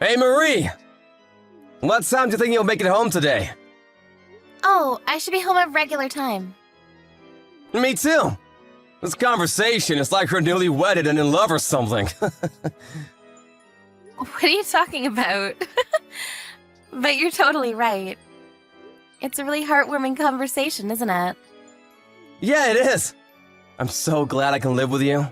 Hey, Marie! What time do you think you'll make it home today? Oh, I should be home at regular time. Me too. This conversation is like we're newly wedded and in love or something. What are you talking about? But you're totally right. It's a really heartwarming conversation, isn't it? Yeah, it is. I'm so glad I can live with you.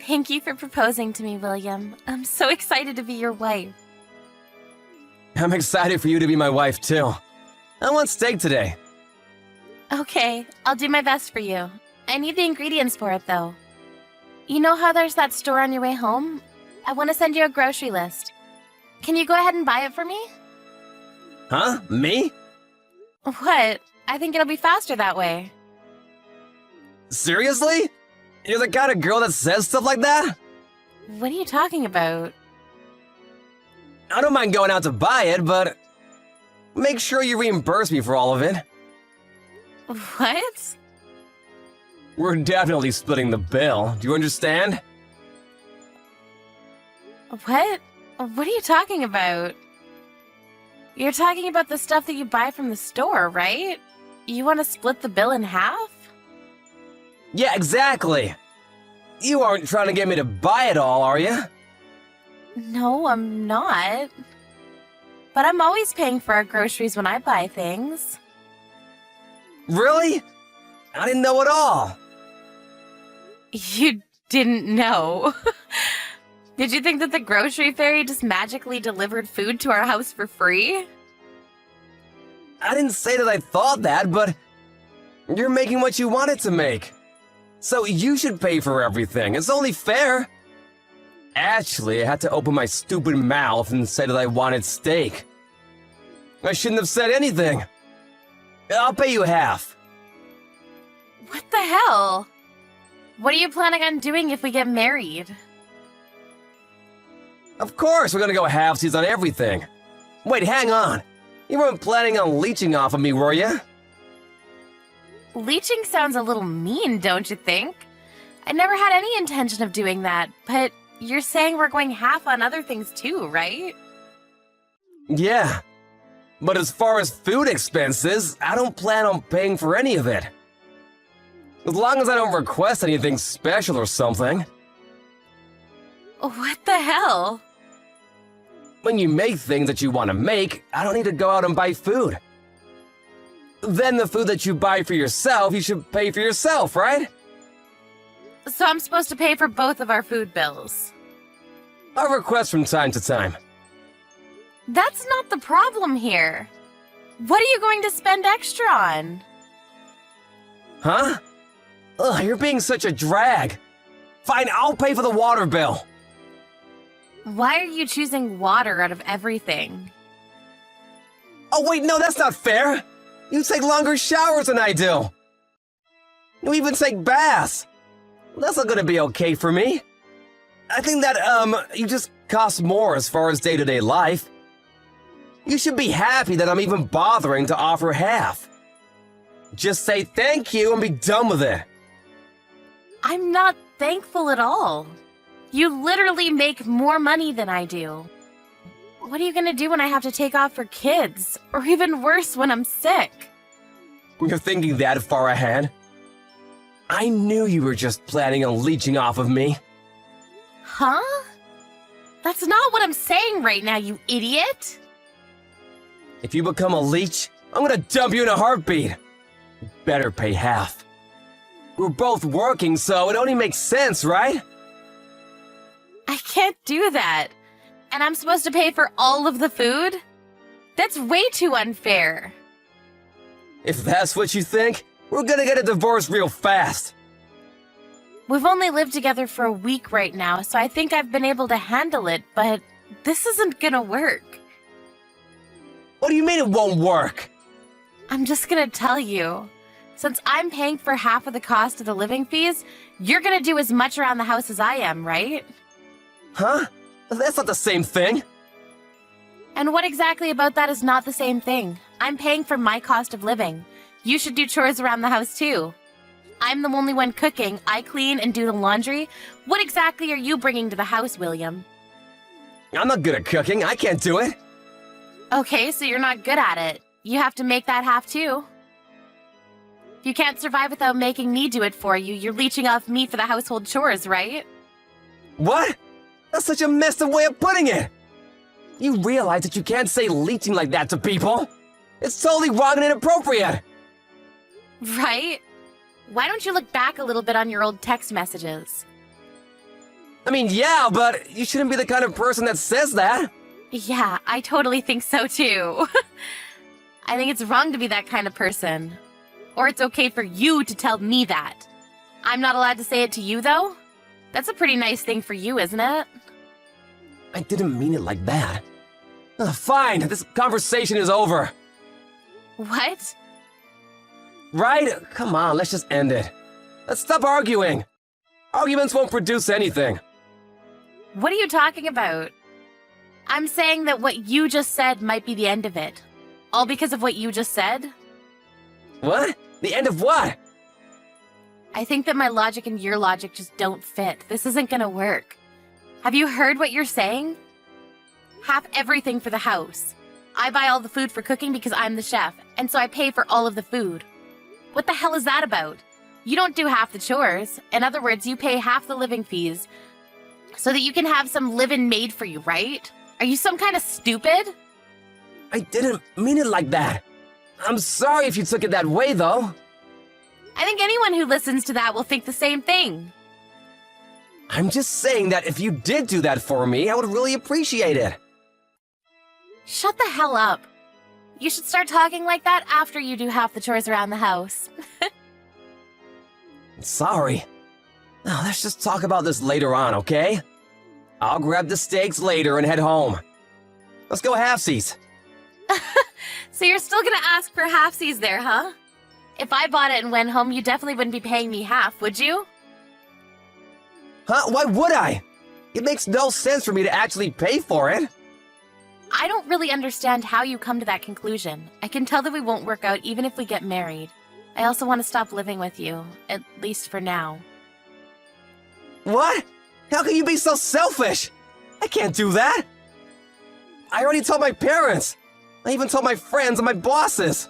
Thank you for proposing to me, William. I'm so excited to be your wife. I'm excited for you to be my wife too. I want steak today. Okay, I'll do my best for you. I need the ingredients for it, though. You know how there's that store on your way home? I want to send you a grocery list. Can you go ahead and buy it for me? Huh? Me? What? I think it'll be faster that way. Seriously? You're the kind of girl that says stuff like that? What are you talking about? I don't mind going out to buy it, but make sure you reimburse me for all of it. What? We're definitely splitting the bill. Do you understand? What? What are you talking about? You're talking about the stuff that you buy from the store, right? You want to split the bill in half? Yeah, exactly. You aren't trying to get me to buy it all, are you? No, I'm not. But I'm always paying for our groceries when I buy things. Really? I didn't know at all. You didn't know. Did you think that the grocery fairy just magically delivered food to our house for free? I didn't say that I thought that, but you're making what you wanted to make. So you should pay for everything. It's only fair. Actually, I had to open my stupid mouth and say that I wanted steak. I shouldn't have said anything. I'll pay you half. What the hell? What are you planning on doing if we get married? Of course, we're gonna go halvesies on everything. Wait, hang on. You weren't planning on leeching off of me, were you? Leeching sounds a little mean, don't you think? I never had any intention of doing that, but you're saying we're going half on other things too, right? Yeah. But as far as food expenses, I don't plan on paying for any of it. As long as I don't request anything special or something. What the hell? When you make things that you want to make, I don't need to go out and buy food. Then the food that you buy for yourself, you should pay for yourself, right? So I'm supposed to pay for both of our food bills. I request from time to time. That's not the problem here. What are you going to spend extra on? Huh? Ugh, you're being such a drag. Fine, I'll pay for the water bill. Why are you choosing water out of everything? Oh wait, no, that's not fair. You take longer showers than I do. You even take baths. That's not gonna be okay for me. I think that, you just cost more as far as day-to-day life. You should be happy that I'm even bothering to offer half. Just say thank you and be done with it. I'm not thankful at all. You literally make more money than I do. What are you gonna do when I have to take off for kids? Or even worse, when I'm sick? You're thinking that far ahead? I knew you were just planning on leeching off of me. Huh? That's not what I'm saying right now, you idiot! If you become a leech, I'm gonna dump you in a heartbeat. You better pay half. We're both working, so it only makes sense, right? I can't do that. And I'm supposed to pay for all of the food? That's way too unfair. If that's what you think, we're gonna get a divorce real fast. We've only lived together for a week right now, so I think I've been able to handle it, but this isn't gonna work. What do you mean it won't work? I'm just gonna tell you. Since I'm paying for half of the cost of the living fees, you're gonna do as much around the house as I am, right? Huh? That's not the same thing. And what exactly about that is not the same thing? I'm paying for my cost of living. You should do chores around the house too. I'm the only one cooking, I clean and do the laundry. What exactly are you bringing to the house, William? I'm not good at cooking. I can't do it. Okay, so you're not good at it. You have to make that half too. If you can't survive without making me do it for you, you're leeching off me for the household chores, right? What? That's such a messed up way of putting it. You realize that you can't say leeching like that to people? It's totally wrong and inappropriate. Right? Why don't you look back a little bit on your old text messages? I mean, yeah, but you shouldn't be the kind of person that says that. Yeah, I totally think so too. I think it's wrong to be that kind of person. Or it's okay for you to tell me that. I'm not allowed to say it to you, though? That's a pretty nice thing for you, isn't it? I didn't mean it like that. Fine, this conversation is over. What? Right? Come on, let's just end it. Let's stop arguing. Arguments won't produce anything. What are you talking about? I'm saying that what you just said might be the end of it. All because of what you just said? What? The end of what? I think that my logic and your logic just don't fit. This isn't gonna work. Have you heard what you're saying? Half everything for the house. I buy all the food for cooking because I'm the chef, and so I pay for all of the food. What the hell is that about? You don't do half the chores. In other words, you pay half the living fees so that you can have some living made for you, right? Are you some kind of stupid? I didn't mean it like that. I'm sorry if you took it that way, though. I think anyone who listens to that will think the same thing. I'm just saying that if you did do that for me, I would really appreciate it. Shut the hell up. You should start talking like that after you do half the chores around the house. Sorry. Now, let's just talk about this later on, okay? I'll grab the steaks later and head home. Let's go halfsies. So you're still gonna ask for halfsies there, huh? If I bought it and went home, you definitely wouldn't be paying me half, would you? Huh? Why would I? It makes no sense for me to actually pay for it. I don't really understand how you come to that conclusion. I can tell that we won't work out even if we get married. I also want to stop living with you, at least for now. What? How can you be so selfish? I can't do that. I already told my parents. I even told my friends and my bosses.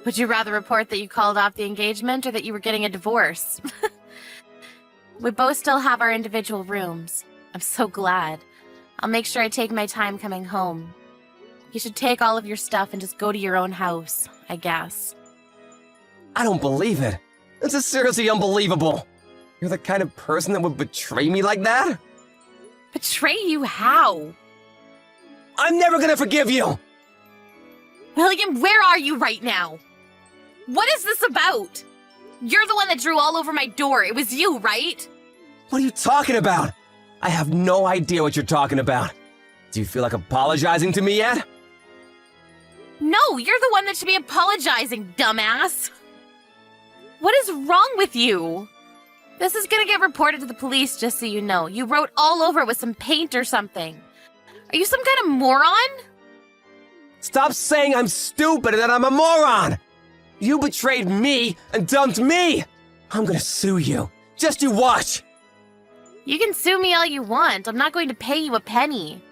Would you rather report that you called off the engagement or that you were getting a divorce? We both still have our individual rooms. I'm so glad. I'll make sure I take my time coming home. You should take all of your stuff and just go to your own house, I guess. I don't believe it. This is seriously unbelievable. You're the kind of person that would betray me like that? Betray you how? I'm never gonna forgive you! William, where are you right now? What is this about? You're the one that drew all over my door. It was you, right? What are you talking about? I have no idea what you're talking about. Do you feel like apologizing to me yet? No, you're the one that should be apologizing, dumbass. What is wrong with you? This is gonna get reported to the police, just so you know. You wrote all over it with some paint or something. Are you some kind of moron? Stop saying I'm stupid and that I'm a moron! You betrayed me and dumped me! I'm gonna sue you. Just you watch! You can sue me all you want. I'm not going to pay you a penny.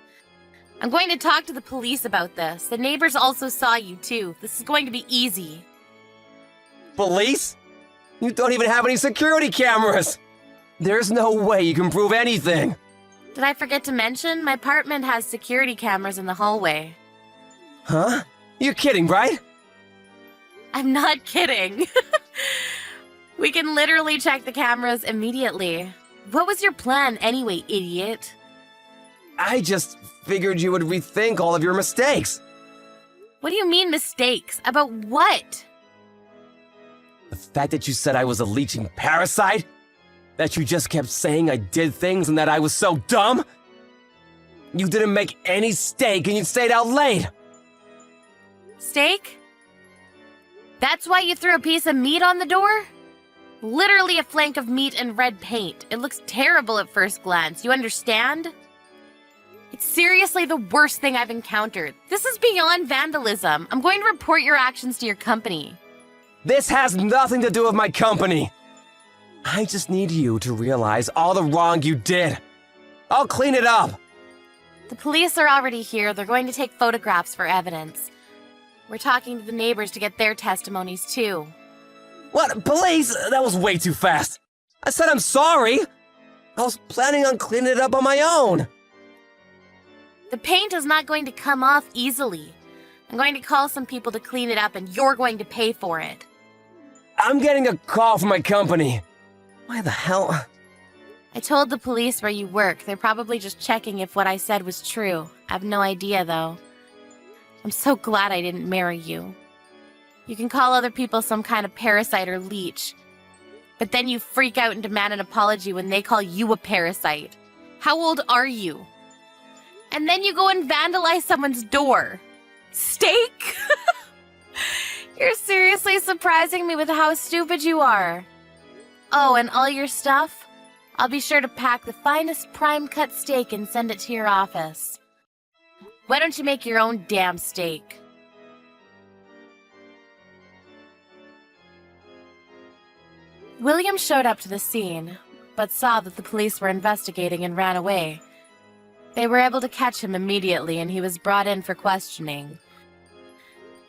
I'm going to talk to the police about this. The neighbors also saw you, too. This is going to be easy. Police? You don't even have any security cameras! There's no way you can prove anything! Did I forget to mention? My apartment has security cameras in the hallway. Huh? You're kidding, right? I'm not kidding. We can literally check the cameras immediately. What was your plan anyway, idiot? I just figured you would rethink all of your mistakes. What do you mean mistakes? About what? The fact that you said I was a leeching parasite? That you just kept saying I did things and that I was so dumb? You didn't make any steak and you stayed out late. Steak? That's why you threw a piece of meat on the door? Literally a flank of meat and red paint. It looks terrible at first glance, you understand? It's seriously the worst thing I've encountered. This is beyond vandalism. I'm going to report your actions to your company. This has nothing to do with my company. I just need you to realize all the wrong you did. I'll clean it up. The police are already here. They're going to take photographs for evidence. We're talking to the neighbors to get their testimonies, too. What? Police? That was way too fast. I said I'm sorry. I was planning on cleaning it up on my own. The paint is not going to come off easily. I'm going to call some people to clean it up, and you're going to pay for it. I'm getting a call from my company. Why the hell? I told the police where you work. They're probably just checking if what I said was true. I have no idea, though. I'm so glad I didn't marry you. You can call other people some kind of parasite or leech, but then you freak out and demand an apology when they call you a parasite. How old are you? And then you go and vandalize someone's door. Steak? You're seriously surprising me with how stupid you are. Oh, and all your stuff? I'll be sure to pack the finest prime cut steak and send it to your office. Why don't you make your own damn steak? William showed up to the scene, but saw that the police were investigating and ran away. They were able to catch him immediately, and he was brought in for questioning.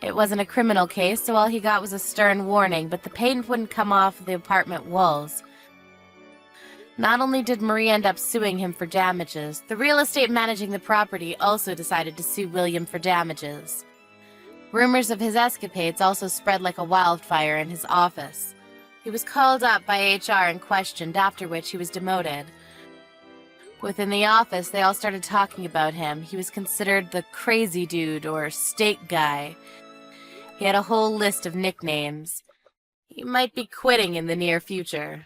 It wasn't a criminal case, so all he got was a stern warning, but the paint wouldn't come off the apartment walls. Not only did Marie end up suing him for damages, the real estate managing the property also decided to sue William for damages. Rumors of his escapades also spread like a wildfire in his office. He was called up by HR and questioned, after which he was demoted. Within the office, they all started talking about him. He was considered the crazy dude or steak guy. He had a whole list of nicknames. He might be quitting in the near future.